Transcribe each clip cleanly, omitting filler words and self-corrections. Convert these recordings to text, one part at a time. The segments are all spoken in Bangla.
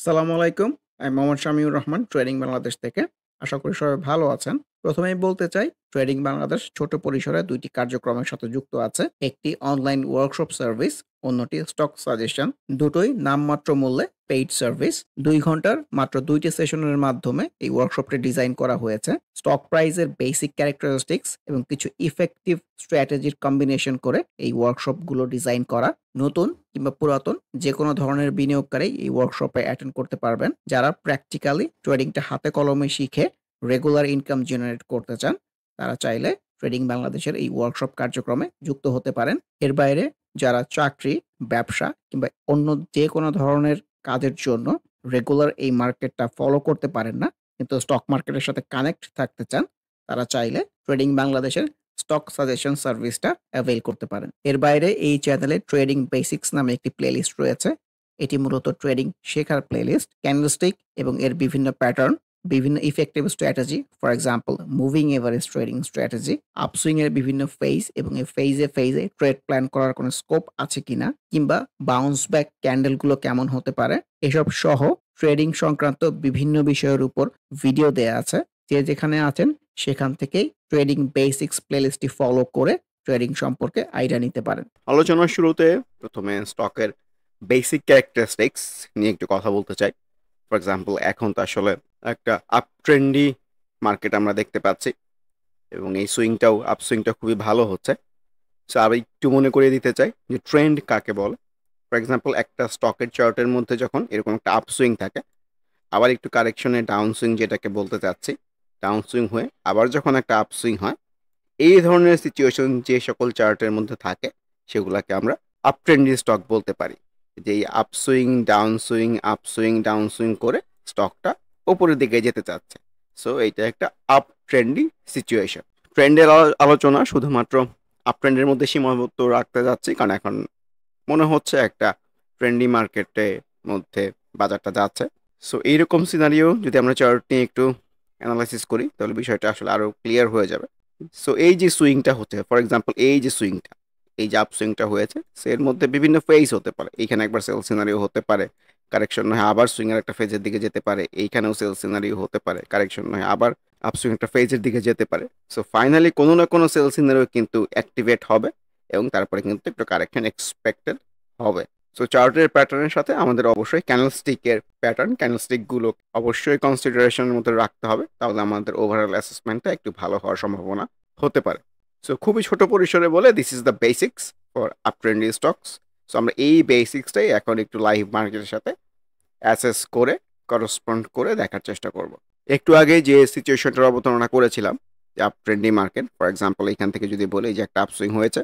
আসসালামু আলাইকুম। আমি মোহাম্মদ শামিউর রহমান ট্রেডিং বাংলাদেশ থেকে। আশা করি সবাই ভালো আছেন। ১ম এই বলতে চাই ট্রেডিং বাংলাদেশ ছোট পরিসরে ২ টি কার্যক্রমের সাথে যুক্ত আছে। একটি অনলাইন ওয়ার্কশপ সার্ভিস, অন্যটি স্টক সাজেশন। দুটোই নামমাত্র মূল্যে পেইড সার্ভিস। ২ ঘন্টার মাত্র ২ টি সেশনের মাধ্যমে এই ওয়ার্কশপটি ডিজাইন করা হয়েছে। স্টক প্রাইসের বেসিক ক্যারেক্টারিস্টিক্স এবং কিছু ইফেক্টিভ স্ট্র্যাটেজির কম্বিনেশন করে এই ওয়ার্কশপগুলো ডিজাইন করা। নতুন কিংবা পুরাতন যেকোনো ধরনের বিনিয়োগকারী এই ওয়ার্কশপে অ্যাটেন্ড করতে পারবেন। যারা প্র্যাকটিক্যালি ট্রেডিংটা হাতে কলমে শিখে রেগুলার ইনকাম জেনারেট করতে চান, তারা চাইলে ট্রেডিং বাংলাদেশের এই ওয়ার্কশপ কার্যক্রমে যুক্ত হতে পারেন। এর বাইরে যারা চাকরি, ব্যবসা কিংবা অন্য যেকোনো ধরনের কাজের জন্য রেগুলার এই মার্কেটটা ফলো করতে পারেন না, কিন্তু স্টক মার্কেটের সাথে কানেক্ট থাকতে চান, তারা চাইলে ট্রেডিং বাংলাদেশের স্টক সাজেশন সার্ভিসটা অ্যাভেইল করতে পারেন। এর বাইরে এই চ্যানেলে ট্রেডিং বেসিক্স নামে একটি প্লেলিস্ট রয়েছে। এটি মূলত ট্রেডিং শেখার প্লেলিস্ট। ক্যান্ডেলস্টিক এবং এর বিভিন্ন প্যাটার্ন, বিভিন্ন effective strategy, for example moving average trading strategy, upswing এর বিভিন্ন ফেজ এবং এই ফেজে ট্রেড প্ল্যান করার কোনো স্কোপ আছে কিনা, কিংবা বাউন্স ব্যাক ক্যান্ডেলগুলো কেমন হতে পারে, এসব সহ ট্রেডিং সংক্রান্ত বিভিন্ন বিষয়ের উপর ভিডিও দেয়া আছে। যে যেখানে আছেন সেখান থেকেই ট্রেডিং বেসিক্স প্লেলিস্টটি ফলো করে ট্রেডিং সম্পর্কে আইডিয়া নিতে পারেন। আলোচনার শুরুতে প্রথমে স্টকের বেসিক ক্যারেক্টারিস্টিক্স নিয়ে একটু কথা বলতে চাই। ফর এক্সাম্পল এখন তো আসলে একটা আপ ট্রেন্ডি মার্কেট আমরা দেখতে পাচ্ছি এবং এই আপসুইংটা খুবই ভালো হচ্ছে। সো আমি একটু মনে করিয়ে দিতে চাই যে ট্রেন্ড কাকে বলে। ফর এক্সাম্পল একটা স্টকের চার্টের মধ্যে যখন এরকম একটা আপসুইং থাকে, আবার একটু কারেকশনে ডাউন সুইং যেটাকে বলতে চাচ্ছি, ডাউন সুইং হয়ে আবার যখন একটা আপসুইং হয়, এই ধরনের সিচুয়েশন যে সকল চার্টের মধ্যে থাকে সেগুলোকে আমরা আপ ট্রেন্ডি স্টক বলতে পারি। যে এই আপসুইং ডাউন সুইং করে স্টকটা উপরের দিকে যেতে চাচ্ছে। সো এইটা একটা আপ ট্রেন্ডি সিচুয়েশন। ট্রেন্ডের আলোচনা শুধুমাত্র আপ ট্রেন্ডের মধ্যে সীমাবদ্ধ রাখতে যাচ্ছি, কারণ এখন মনে হচ্ছে একটা ট্রেন্ডি মার্কেটের মধ্যে বাজারটা যাচ্ছে। সো এইরকম সিনারিও যদি আমরা চার্ট নিয়ে একটু অ্যানালাইসিস করি তাহলে বিষয়টা আসলে আরো ক্লিয়ার হয়ে যাবে। সো এই যে সুইংটা হচ্ছে, ফর এক্সাম্পল এই যে আপসুইংটা হয়েছে, সো এর মধ্যে বিভিন্ন ফেজ হতে পারে। এইখানে একবার সেল সিনারিও হতে পারে, কারেকশন নয় আবার সুইং এর একটা ফেজের দিকে যেতে পারে। এইখানেও সেল সিনারিও হতে পারে, কারেকশন নয় আবার আপসুইং একটা ফেজের দিকে যেতে পারে। সো ফাইনালি কোনো না কোনো সেল সিনারিও কিন্তু অ্যাক্টিভেট হবে এবং তারপরে কিন্তু একটা কারেকশন এক্সপেক্টেড হবে। সো চার্টের প্যাটার্নের সাথে আমাদের অবশ্যই ক্যান্ডেলস্টিক গুলো অবশ্যই কনসিডারেশনের মধ্যে রাখতে হবে, তাহলে আমাদের ওভারঅল অ্যাসেসমেন্টটা একটু ভালো হওয়ার সম্ভাবনা হতে পারে। সো খুবই ছোট পরিসরে বলে this is the basics for up trendy stocks. So আমরা এই বেসিক্সটাই এখন একটু লাইভ মার্কেটের সাথে অ্যাসেস করে করসপন্ড করে দেখার চেষ্টা করব। একটু আগে যে সিচুয়েশনটার অবতারণা করেছিলাম যে up trendy market, for example এখান থেকে যদি বলি যে একটা আপসুইং হয়েছে,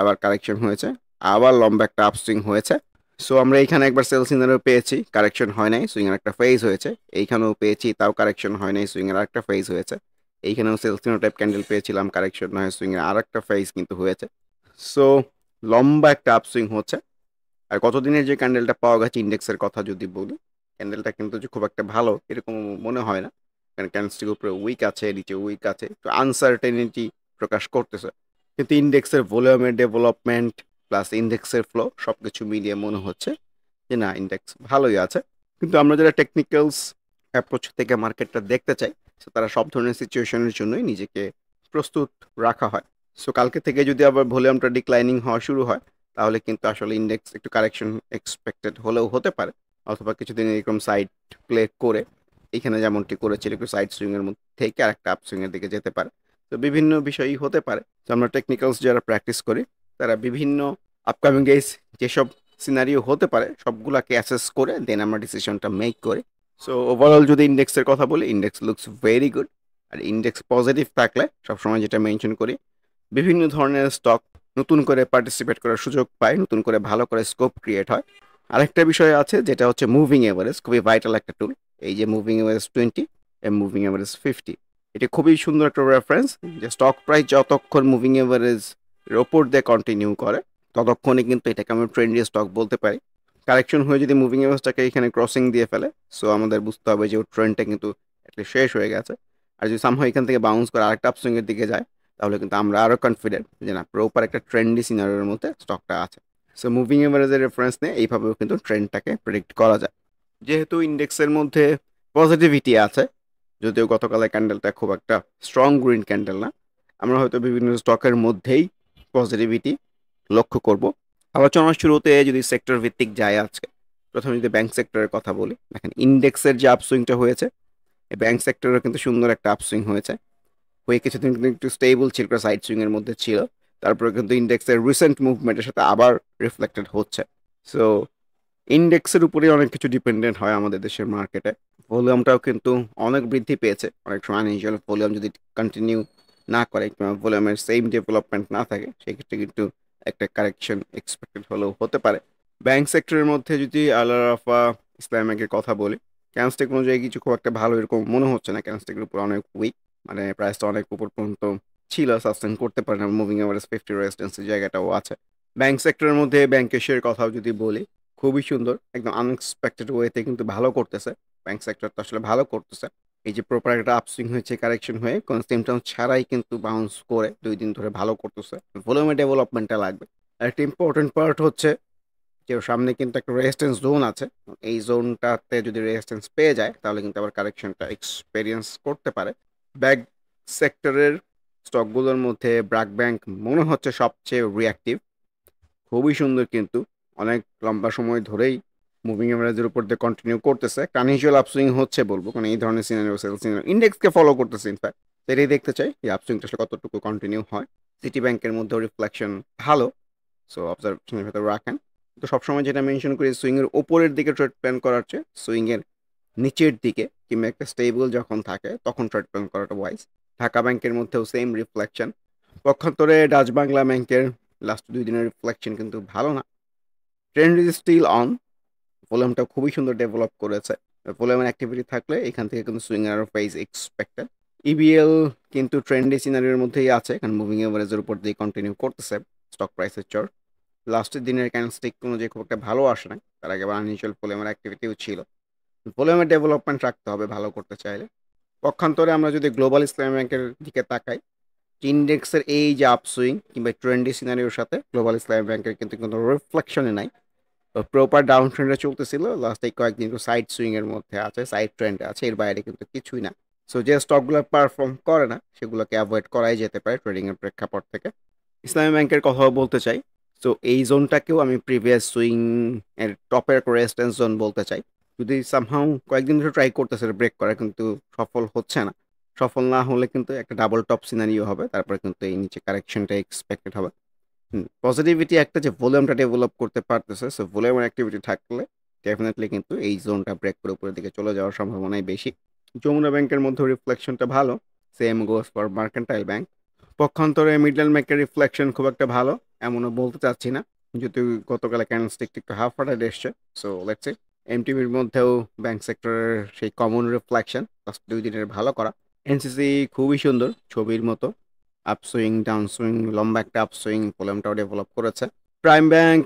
আবার কারেকশন হয়েছে, আবার লম্বা একটা আপসুইং হয়েছে। সো আমরা এখানে একবার সেল সিনারিও পেয়েছি, কারেকশন হয় নাই, সুইং এর একটা ফেজ হয়েছে। এইখানেও পেয়েছি, তাও কারেকশন হয় নাই, সুইং এর একটা ফেজ হয়েছে। এইখানেও সেল সিনারিও টাইপ ক্যান্ডেল পেয়েছিলাম, কারেকশন নয়, সুইং এর আরেকটা ফেজ কিন্তু হয়েছে। সো লম্বা একটা আপসুইং হচ্ছে। আর গতদিনের যে ক্যান্ডেলটা পাওয়া গেছে ইন্ডেক্সের কথা যদি বলি, ক্যান্ডেলটা কিন্তু যে খুব একটা ভালো এরকম মনে হয় না, কারণ ক্যান্ডেলস্টিক উপরে উইক আছে, নিচে উইক আছে, তো আনসার্টেনিটি প্রকাশ করতেছে। কিন্তু ইন্ডেক্সের ভলিউমের ডেভেলপমেন্ট প্লাস ইন্ডেক্সের ফ্লো সবকিছু মিলিয়ে মনে হচ্ছে যে না, ইন্ডেক্স ভালোই আছে। কিন্তু আমরা যারা টেকনিক্যালস অ্যাপ্রোচ থেকে মার্কেটটা দেখতে চাই, সো তারা সব ধরনের সিচুয়েশনের জন্যই নিজেকে প্রস্তুত রাখা হয়। সো কালকে থেকে যদি আবার ভলিউমটা ডিক্লাইনিং হওয়া শুরু হয়, তাহলে কিন্তু আসলে ইন্ডেক্স একটু কারেকশন এক্সপেক্টেড হলেও হতে পারে, অথবা কিছুদিন এরকম সাইড প্লে করে এখানে যেমনটি করেছিল একটু সাইড সুইং এর মধ্যে থেকে আর একটা আপ সুইং এর দিকে যেতে পারে। তো বিভিন্ন বিষয়ই হতে পারে। তো আমরা টেকনিক্যালস যারা প্র্যাকটিস করি তারা বিভিন্ন আপকামিং ডেজ যেসব সিনারিও হতে পারে সবগুলাকে অ্যাসেস করে দেন আমরা ডিসিশনটা মেক করি। সো ওভারঅল যদি ইন্ডেক্সের কথা বলি, ইন্ডেক্স লুকস ভেরি গুড। আর ইন্ডেক্স পজিটিভ থাকলে সবসময় যেটা মেনশন করি, বিভিন্ন ধরনের স্টক নতুন করে পার্টিসিপেট করার সুযোগ পায়, নতুন করে ভালো করে স্কোপ ক্রিয়েট হয়। আরেকটা বিষয় আছে যেটা হচ্ছে মুভিং এভারেজ, খুবই ভাইটাল একটা টুল। এই যে মুভিং এভারেজ 20 এবং মুভিং এভারেজ 50, এটা খুবই সুন্দর একটা রেফারেন্স যে স্টক প্রাইস যতক্ষণ মুভিং এভারেজ এর ওপর দিয়ে কন্টিনিউ করে ততক্ষণে কিন্তু এটাকে আমরা ট্রেন্ডি স্টক বলতে পারি। কারেকশন হয়ে যদি মুভিং এভারেজটাকে এখানে ক্রসিং দিয়ে ফেলে, সো আমাদের বুঝতে হবে যে ওর ট্রেন্ডটা কিন্তু অ্যাটলিস্ট শেষ হয়ে গেছে। আর যদি সামহাও এখান থেকে বাউন্স করে আরেকটা আপসুইং এর দিকে যায়, তাহলে কিন্তু আমরা আরও কনফিডেন্ট যে না, প্রপার একটা ট্রেন্ডি সিনারিওর মধ্যে স্টকটা আছে। সো মুভিং এভারেজের রেফারেন্স নিয়ে এইভাবেও কিন্তু ট্রেন্ডটাকে প্রেডিক্ট করা যায়। যেহেতু ইন্ডেক্সের মধ্যে পজিটিভিটি আছে, যদিও গতকালের ক্যান্ডেলটা খুব একটা স্ট্রং গ্রিন ক্যান্ডেল না, আমরা হয়তো বিভিন্ন স্টকের মধ্যেই পজিটিভিটি লক্ষ্য করব। আলোচনার শুরুতে যদি সেক্টর ভিত্তিক যায় আজকে, প্রথমে যদি ব্যাংক সেক্টরের কথা বলি, দেখেন ইন্ডেক্সের যে আপসুইংটা হয়েছে, এই ব্যাংক সেক্টরেও কিন্তু সুন্দর একটা আপসুইং হয়েছে। হয়ে কিছুদিন কিন্তু একটু স্টেবল ছিল, সাইড সুইং এর মধ্যে ছিল। তারপরে কিন্তু ইন্ডেক্সের রিসেন্ট মুভমেন্টের সাথে আবার রিফ্লেক্টেড হচ্ছে। সো ইন্ডেক্সের উপরে অনেক কিছু ডিপেন্ডেন্ট হয় আমাদের দেশের মার্কেটে। ভলিউমটাও কিন্তু অনেক বৃদ্ধি পেয়েছে। অনেক সময় আনইউজুয়াল ভলিউম যদি কন্টিনিউ না করে কিংবা ভলিউমের সেম ডেভেলপমেন্ট না থাকে, সেক্ষেত্রে কিন্তু একটা কারেকশন এক্সপেক্টেড হলেও হতে পারে। ব্যাংক সেক্টরের মধ্যে যদি আল রাফা ইসলামী ব্যাংকের কথা বলি, ক্যান্সটেক অনুযায়ী কিছু খুব একটা ভালো এরকম মনে হচ্ছে না। ক্যান্সটেকের উপর অনেক উইক, মানে প্রাইসটা অনেক উপর পর্যন্ত ছিল, সাস্টেন করতে পারে না। মুভিং এভারেজ 50 রেজিস্ট্যান্সের জায়গাটাও আছে। ব্যাংক সেক্টরের মধ্যে ব্যাংক এশিয়ার কথাও যদি বলি, খুবই সুন্দর, একদম আনএক্সপেক্টেড ওয়েতে কিন্তু ভালো করতেছে। ব্যাংক সেক্টর তো আসলে ভালো করতেছে। এই যে প্রপার একটা আপসুইং হয়েছে, কারেকশন হয়ে কোনো সিমটমস ছাড়াই কিন্তু বাউন্স করে 2 দিন ধরে ভালো করতেছে। ভলিউমের ডেভেলপমেন্টটা লাগবে। আর একটা ইম্পর্টেন্ট পার্ট হচ্ছে যে ওর সামনে কিন্তু একটা রেজিস্ট্যান্স জোন আছে। এই জোনটাতে যদি রেজিস্ট্যান্স পেয়ে যায়, তাহলে কিন্তু আবার কারেকশনটা এক্সপেরিয়েন্স করতে পারে। ব্যাংক সেক্টরের স্টকগুলোর মধ্যে ব্র্যাক ব্যাংক মনে হচ্ছে সবচেয়ে রিঅ্যাক্টিভ। খুবই সুন্দর, কিন্তু অনেক লম্বা সময় ধরেই মুভিং এভারেজের উপর দিয়ে কন্টিনিউ করতেছে। কানিজুয়াল আপসুইং হচ্ছে বলবো, কারণ এই ধরনের সিনারিও সেল সিনারিও ইন্ডেক্সকে ফলো করতেছে। ইনফ্যাক্ট এটাই দেখতে চাই এই আপসুইংটা আসলে কতটুকু কন্টিনিউ হয়। সিটি ব্যাংকের মধ্যেও রিফ্লেকশন ভালো, সো অবজারভেশনের ভেতরে রাখেন। তো সবসময় যেটা মেনশন করি, সুইংয়ের ওপরের দিকে ট্রেড প্ল্যান করার চেয়ে সুইংয়ের নিচের দিকে কিংবা একটা স্টেবল যখন থাকে তখন ট্রেড প্ল্যান করাটা ওয়াইজ। ঢাকা ব্যাংকের মধ্যেও সেম রিফ্লেকশন। পক্ষান্তরে ডাচ বাংলা ব্যাংকের লাস্ট 2 দিনের রিফ্লেকশন কিন্তু ভালো না। Trend is still on. ভলিউমটা খুবই সুন্দর ডেভেলপ করেছে। ভলিউমের অ্যাক্টিভিটি থাকলে এখান থেকে কিন্তু সুইং আর ফেজ এক্সপেক্টেড। ইবিএল কিন্তু ট্রেন্ডি সিনারিওর মধ্যেই আছে, কারণ মুভিং এভারেজের উপর দিয়ে কন্টিনিউ করতেছে স্টক প্রাইসের চর। লাস্টের দিনের ক্যান্ডেলস্টিক অনুযায়ী খুব একটা ভালো আসে নাই, তার আগে আবার আনইউজুয়াল ভলিউমের অ্যাক্টিভিটিও ছিল। ভলিউমের ডেভেলপমেন্ট রাখতে হবে ভালো করতে চাইলে। পক্ষান্তরে আমরা যদি গ্লোবাল ইসলামী ব্যাংকের দিকে তাকাই, ইন্ডেক্সের এই যে আপসুইং কিংবা ট্রেন্ডি সিনারিওর সাথে গ্লোবাল ইসলামী ব্যাংকের কিন্তু কোনো রিফ্লেকশনে নাই। প্রপার ডাউন ট্রেন্ডে চলতেছিল, লাস্ট এই কয়েকদিন একটু সাইড সুইং এর মধ্যে আছে, সাইড ট্রেন্ডে আছে, এর বাইরে কিন্তু কিছুই না। সো যে স্টকগুলো পারফর্ম করে না সেগুলোকে অ্যাভয়েড করাই যেতে পারে ট্রেডিং এর প্রেক্ষাপট থেকে। ইসলামী ব্যাংকের কথাও বলতে চাই। সো এই জোনটাকেও আমি প্রিভিয়াস সুইং এর টপের রেজিস্ট্যান্স জোন বলতে চাই। যদি সামহাউ কয়েকদিন ধরে ট্রাই করতেছে ব্রেক করা, কিন্তু সফল হচ্ছে না। সফল না হলে কিন্তু একটা ডাবল টপ সিনারিও হবে, তারপরে কিন্তু এই নিচে কারেকশনটা এক্সপেক্টেড হবে। পজিটিভিটি একটা যে ভলিউমটা ডেভেলপ করতে পারতেছে, সো ভলিউমের অ্যাক্টিভিটি থাকলে ডেফিনেটলি কিন্তু এই জোনটা ব্রেক করে উপরের দিকে চলে যাওয়ার সম্ভাবনাই বেশি। যমুনা ব্যাংকের মধ্যে রিফ্লেকশনটা ভালো, same goes for mercantile bank. পক্ষান্তরে মিডল ব্যাংকের রিফ্লেকশন খুব একটা ভালো এমনও বলতে চাচ্ছি না, যেহেতু গতকালে ক্যান্ডেলস্টিক একটু হাফ হার্টেড এসছে। So let's see. এমটিভির মধ্যেও ব্যাংক সেক্টরের সেই কমন রিফ্লেকশন লাস্ট 2 দিনের ভালো করা। এনসিসি খুবই সুন্দর ছবির মতো, আপসুইং ডাউন সুইং, লম্বা একটা আপসুইং, ভলিউমটাও ডেভেলপ করেছে। Prime bank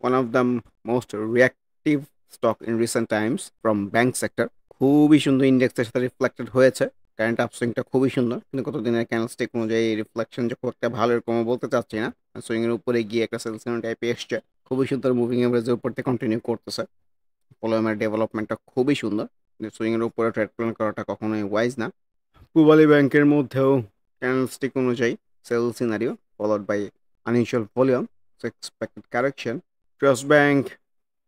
one of the most reactive stock in recent Times from bank sector. খুবই সুন্দর ইন্ডেক্সের সাথে রিফ্লেক্টেড হয়েছে। কারেন্ট আপসুইংটা খুবই সুন্দর, কিন্তু কত দিনের ক্যান্ডেলস্টিক অনুযায়ী রিফ্লেকশন যে খুব একটা ভালো এরকম বলতে চাচ্ছি না। সুইং এর উপরে গিয়ে একটা সেলসিয়ান টাইপে এসছে, খুবই সুন্দর মুভিং এভারেজের উপর থেকে কন্টিনিউ করতেছে। ভলিউমের ডেভেলপমেন্টটা খুবই সুন্দর, কিন্তু সুইং এর উপরে ট্রেড প্ল্যান করাটা কখনোই ওয়াইজ না। পূবালী ব্যাংকের মধ্যেও ক্যান্ডেলস্টিক অনুযায়ী sell scenario followed by unusual volume, expected correction. Trust bank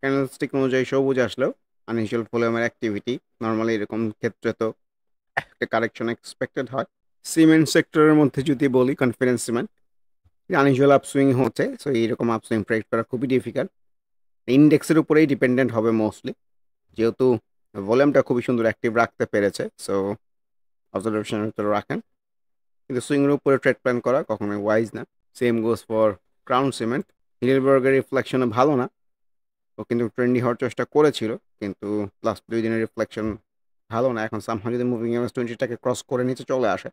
candlestick অনুযায়ী সবুজ আসলেও আনইউজুয়াল ভলিউমের অ্যাক্টিভিটি, নর্মালি এরকম ক্ষেত্রে তো একটা কারেকশন এক্সপেক্টেড হয়। সিমেন্ট সেক্টরের মধ্যে যদি বলি, কনফিডেন্স সিমেন্ট আনইউজুয়াল আপসুইং হচ্ছে, সো এইরকম আপসুইং প্রেডিক্ট করা খুবই ডিফিকাল্ট। ইন্ডেক্সের উপরেই ডিপেন্ডেন্ট হবে মোস্টলি, যেহেতু ভলিউমটা খুবই সুন্দর অ্যাক্টিভ রাখতে পেরেছে। সো অবজারভেশনের ভিতরে রাখেন, কিন্তু সুইংয়ের উপরে ট্রেড প্ল্যান করা কখনোই ওয়াইজ না। Same goes for crown cement. হিডেলবার্গের রিফ্লেকশনে ভালো না, ও কিন্তু ট্রেন্ডি হওয়ার চেষ্টা করেছিল, কিন্তু লাস্ট 2 দিনের রিফ্লেকশন ভালো না। এখন সামহাও যদি মুভিং এভারেজ 20টাকে ক্রস করে নিচে চলে আসে,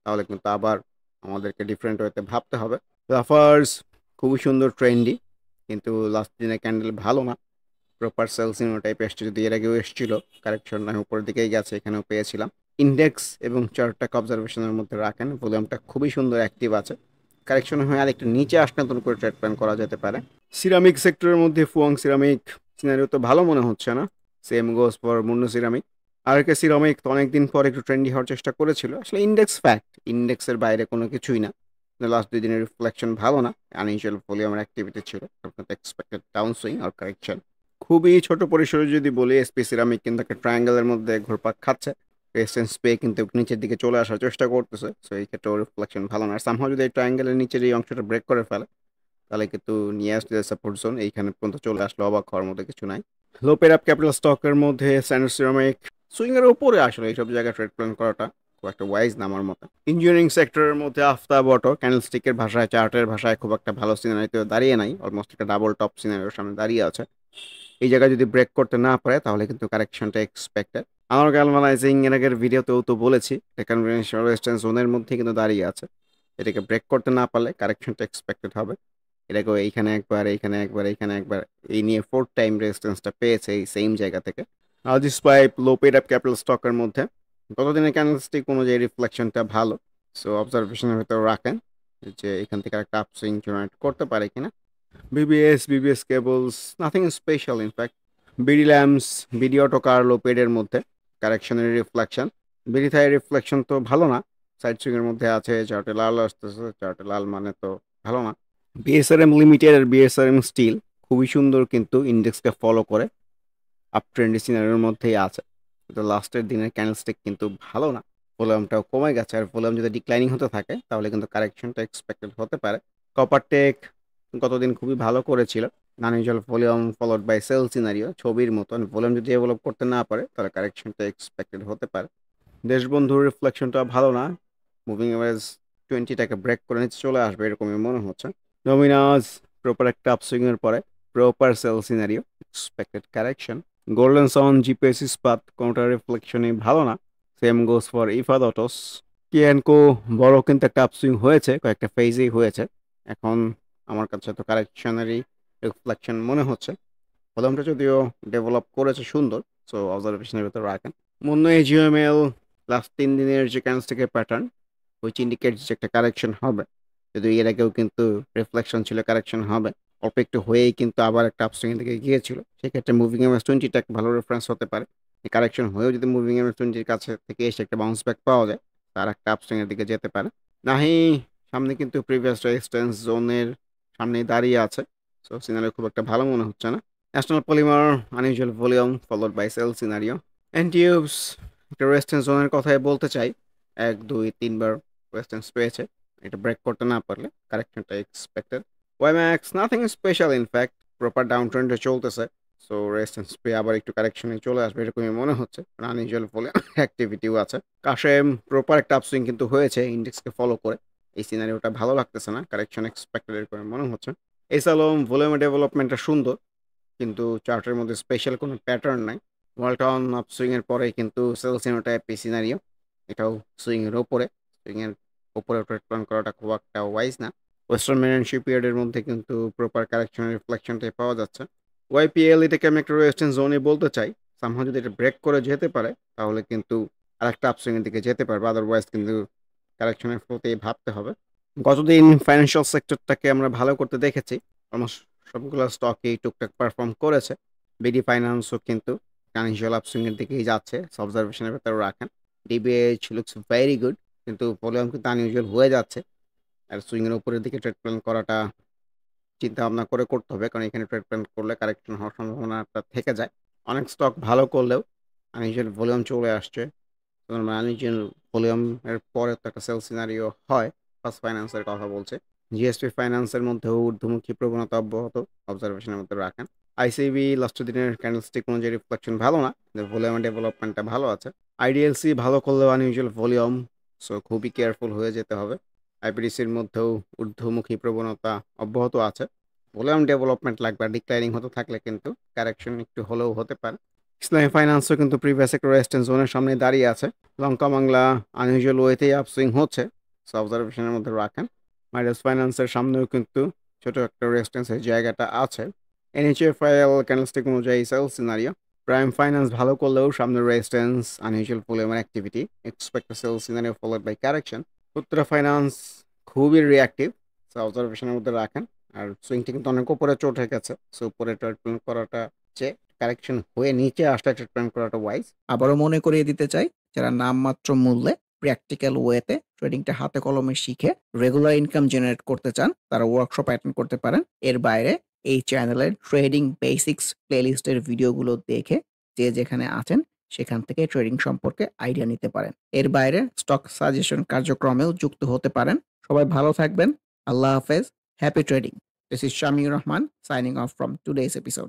তাহলে কিন্তু আবার আমাদেরকে ডিফারেন্ট ওয়েতে ভাবতে হবে। লাফার্স খুবই সুন্দর ট্রেন্ডি, কিন্তু লাস্ট দিনের ক্যান্ডেল ভালো না। প্রপার সেলসিং টাইপ এসছে, যদি এর আগেও এসেছিল, কারেকশন আমি উপরের দিকেই গেছে, এখানেও পেয়েছিলাম। ইন্ডেক্স এবং চার্টটাকে অবজারভেশনের মধ্যে রাখেন, ভলিউমটা খুবই সুন্দর অ্যাক্টিভ আছে। কারেকশন হয়ে আর একটু নিচে আসলে নতুন করে ট্রেড প্ল্যান করা যেতে পারে। সিরামিক সেক্টরের মধ্যে ফুয়াং সিরামিক সিনারিও তো ভালো মনে হচ্ছে না। Same goes for Monno ceramic. RK ceramic তো অনেকদিন পর একটু ট্রেন্ডি হওয়ার চেষ্টা করেছিল। আসলে ইন্ডেক্স ফ্যাক্ট, ইন্ডেক্সের বাইরে কোনো কিছুই না। লাস্ট 2 দিনের রিফ্লেকশন ভালো না। আনইউজুয়াল ভলিউমের অ্যাক্টিভিটি ছিল। আপনার expected down swing or correction. খুবই ছোট পরিসরে যদি বলি, এসপি সিরামিক কিন্তু একটা ট্রায়াঙ্গেলের মধ্যে ঘুরপাক খাচ্ছে। রেজিস্ট্যান্স পেয়ে কিন্তু নিচের দিকে চলে আসার চেষ্টা করতেছে। সো এই ক্ষেত্রে রিফ্লেকশন ভালো না। আর সামহাও যদি এই ট্রায়াঙ্গেলের নিচের এই অংশটা ব্রেক করে ফেলে, তাহলে কিন্তু নিয়ে আসতে সাপোর্ট জোন এইখানে পর্যন্ত চলে আসলে অবাক হওয়ার মধ্যে কিছু নাই। লো পেড আপ ক্যাপিটাল স্টকের মধ্যে স্ট্যান্ডার্ড সিরামিক সুইং এর উপরে আসলে এইসব জায়গায় ট্রেড প্ল্যান করাটা খুব একটা ওয়াইজ না আমার মতে। ইঞ্জিনিয়ারিং সেক্টরের মধ্যে আফতাব অটো ক্যান্ডেলস্টিকের ভাষায়, চার্টের ভাষায় খুব একটা ভালো সিনারিতে দাঁড়িয়ে নাই। অলমোস্ট একটা ডাবল টপ সিনারির সামনে দাঁড়িয়ে আছে। এই জায়গায় যদি ব্রেক করতে না পারে তাহলে কিন্তু কারেকশনটা এক্সপেক্টেড। আমার গ্যালভানাইজিং এর আগের ভিডিওতেও তো বলেছি, কনভেনশনাল রেজিস্ট্যান্স জোনের মধ্যে কিন্তু দাঁড়িয়ে আছে। এটাকে ব্রেক করতে না পারলে কারেকশনটা এক্সপেক্টেড হবে। এটাকে এইখানে একবার, এইখানে একবার, এইখানে একবার, এই নিয়ে 4th টাইম রেজিস্ট্যান্সটা পেয়েছে এই সেম জায়গা থেকে। Aziz pipe low paid up capital স্টকের মধ্যে গতদিনের ক্যান্ডেলস্টিক অনুযায়ী রিফ্লেকশনটা ভালো। সো অবজারভেশনের ভেতর রাখেন যে এখান থেকে একটা আপসুইং জেনারেট করতে পারে কিনা। BBS cables nothing special in fact. BD lamps, BD auto car low পেডের মধ্যে কারেকশনের রিফ্লেকশন। বিডি থাই রিফ্লেকশন তো ভালো না, সাইড সুইং এর মধ্যে আছে। চার্টে লাল আসতেছে, চার্টে লাল মানে তো ভালো না। বিএসআরএম লিমিটেড আর বিএসআরএম স্টিল খুবই সুন্দর কিন্তু ইন্ডেক্সকে ফলো করে আপ ট্রেন্ডি সিনারিওর মধ্যেই আছে। কিন্তু লাস্টের দিনের ক্যান্ডেলস্টিক কিন্তু ভালো না। ভলিউমটাও কমে গেছে, আর ভলিউম যদি ডিক্লাইনিং হতে থাকে তাহলে কিন্তু কারেকশনটা এক্সপেক্টেড হতে পারে। কপারটেক গতদিন খুবই ভালো করেছিল। Unusual volume followed by sell scenario ছবির মতন। ভলিউম যদি ডেভেলপ করতে না পারে তাহলে কারেকশনটা এক্সপেক্টেড হতে পারে। দেশবন্ধুর রিফ্লেকশনটা ভালো না। মুভিং এভারেজ 20টাকে ব্রেক করে নিচে চলে আসবে এরকমই মনে হচ্ছে। ডমিনাস প্রপার একটা আপসুইং এর পরে proper sell scenario, expected correction. Golden son, GPS Ispat কোনোটা রিফ্লেকশনই ভালো না। Same goes for Ifad autos. কিয়ানকো বড় কিন্তু একটা আপসুইং হয়েছে, কয়েকটা ফেজেই হয়েছে। এখন আমার কাছে তো কারেকশনারি রিফ্লেকশন মনে হচ্ছে। ভলিউমটা যদিও ডেভেলপ করেছে সুন্দর। সো অবজারভেশনের ভেতর রাখেন। মন্য এজিএমএল লাস্ট 3 দিনের যে ক্যান্ডেলস্টিকের প্যাটার্ন, হুইচ ইন্ডিকেটস যে একটা কারেকশন হবে। যদি এর আগেও কিন্তু রিফ্লেকশন ছিল, কারেকশন হবে। অল্প একটু হয়েই কিন্তু আবার একটা আপসুইং দিকে গিয়েছিল। সেক্ষেত্রে মুভিং এমএস 20টা একটা ভালো রেফারেন্স হতে পারে। এই কারেকশন হয়েও যদি মুভিং এমএস 20-র কাছে থেকে এসে একটা বাউন্স ব্যাক পাওয়া যায়, তার একটা আপসুইং এর দিকে যেতে পারে। নাহি সামনে কিন্তু প্রিভিয়াস রেজিস্ট্যান্স জোনের সামনে দাঁড়িয়ে আছে। সো সিনারিও খুব একটা ভালো মনে হচ্ছে না। National polymer unusual volume followed by sell scenario. N tubes একটা রেজিস্ট্যান্স জোনের কথাই বলতে চাই। 1 2 3 বার রেজিস্ট্যান্স পেয়েছে। এটা ব্রেক করতে না পারলে কারেকশনটা expected. Wimax nothing special in fact, proper down ট্রেন্ডে চলতেছে। সো রেজিস্ট্যান্স পেয়ে আবার একটু কারেকশনে চলে আসবে এরকমই মনে হচ্ছে। আনইউজুয়াল ভলিউম অ্যাক্টিভিটিও আছে। কাশেম প্রপার একটা আপসুইং কিন্তু হয়েছে ইন্ডেক্সকে ফলো করে। এই সিনারিওটা ভালো লাগতেছে না, কারেকশন এক্সপেক্টেড এরকম মনে হচ্ছে। এসালম ভলিউমের ডেভেলপমেন্টটা সুন্দর, কিন্তু চার্টের মধ্যে স্পেশাল কোনো প্যাটার্ন নাই। ওয়ালটন আপসুইং এর পরে কিন্তু সেল সিনোটাইপ সিনারিও, এটাও সুইং এর ওপরে। সুইং এর ওপরে ট্রেড প্ল্যান করাটা খুব একটা ওয়াইজ না। ওয়েস্টার্ন মেরিন শিপইয়ার্ডের মধ্যে কিন্তু প্রপার কারেকশনের রিফ্লেকশনটাই পাওয়া যাচ্ছে। ওয়াইপিএল এটাকে আমি একটা রেজিস্ট্যান্স জোনে বলতে চাই। সামহাও যদি এটা ব্রেক করে যেতে পারে তাহলে কিন্তু আরেকটা আপসুইং এর দিকে যেতে পারবে। আদারওয়াইজ কিন্তু কারেকশনের ফ্লোতেই ভাবতে হবে। গতদিন ফাইন্যান্সিয়াল সেক্টরটাকে আমরা ভালো করতে দেখেছি। অলমোস্ট সবগুলো স্টকই টুকটাক পারফর্ম করেছে। বিডি ফাইন্যান্সও কিন্তু ফাইন্যান্সিয়াল আপসুইং এর দিকেই যাচ্ছে। অবজারভেশনের ভেতরে রাখেন। ডিবিএইচ লুকস ভেরি গুড, কিন্তু ভলিউম কিন্তু আনইউজুয়াল হয়ে যাচ্ছে। আর সুইং এর উপরের দিকে ট্রেড প্ল্যান করাটা চিন্তা ভাবনা করে করতে হবে, কারণ এখানে ট্রেড প্ল্যান করলে কারেকশন হওয়ার সম্ভাবনাটা থেকে যায়। অনেক স্টক ভালো করলেও আনইউজুয়াল ভলিউম চলে আসছে। আনইউজুয়াল ভলিউম এর পরে তো একটা সেল সিনারিও হয়। ফার্স্ট ফাইন্যান্সের কথা বলছে। জিএসপি ফাইন্যান্সের মধ্যেও ঊর্ধ্বমুখী প্রবণতা অব্যাহত, অবজারভেশনের মধ্যে রাখেন। আইসিবি লাস্ট দিনের ক্যান্ডেলস্টিক অনুযায়ী রিফ্লেকশন ভালো না, ভলিউমের ডেভেলপমেন্টটা ভালো আছে। আইডিএলসি ভালো করলেও আনইউজুয়াল ভলিউম, সো খুবই কেয়ারফুল হয়ে যেতে হবে। আইপিডিসির মধ্যেও ঊর্ধ্বমুখী প্রবণতা অব্যাহত আছে। ভলিউম ডেভেলপমেন্ট লাগবে, ডিক্লাইনিং হতে থাকলে কিন্তু কারেকশন একটু হলেও হতে পারে। ইসলামী ফাইন্যান্সও কিন্তু প্রিভিয়াস একটা রেজিস্ট্যান্স জোনের সামনে দাঁড়িয়ে আছে। লঙ্কা বাংলা আনইউজুয়াল ওয়েতেই আপসুইং হচ্ছে, সো অবজারভেশনের মধ্যে রাখেন। মাইডাস ফাইন্যান্সের সামনেও কিন্তু ছোট একটা রেজিস্ট্যান্সের জায়গাটা আছে। এনএইচএফআইএল ক্যান্ডেলস্টিক অনুযায়ী সেল সিনারিও। প্রাইম ফাইন্যান্স ভালো করলেও সামনে রেজিস্ট্যান্স, আনইউজুয়াল ভলিউমের activity, expect sell scenario followed by correction. Uttara finance খুবই রিঅ্যাক্টিভ, সো অবজারভেশনের মধ্যে রাখেন। আর সুইংটা কিন্তু অনেক উপরে চটে গেছে, সো উপরে ট্রেড প্ল্যান করাটা চেয়ে কারেকশন হয়ে নিচে আসলে ট্রিটমেন্ট করাটা ওয়াইজ। আবারও মনে করিয়ে দিতে চাই, যারা নামমাত্র মূল্যে প্র্যাকটিক্যাল ওয়েতে ট্রেডিংটা হাতে কলমে শিখে রেগুলার ইনকাম জেনারেট করতে চান, তারা ওয়ার্কশপ অ্যাটেন্ড করতে পারেন। এর বাইরে এই চ্যানেলের ট্রেডিং বেসিক্স প্লেলিস্টের ভিডিওগুলো দেখে যে যেখানে আছেন সেখান থেকে ট্রেডিং সম্পর্কে আইডিয়া নিতে পারেন। এর বাইরে স্টক সাজেশন কার্যক্রমেও যুক্ত হতে পারেন। সবাই ভালো থাকবেন। আল্লাহ হাফেজ। Happy trading. This is Shamiur Rahman, signing off from today's episode.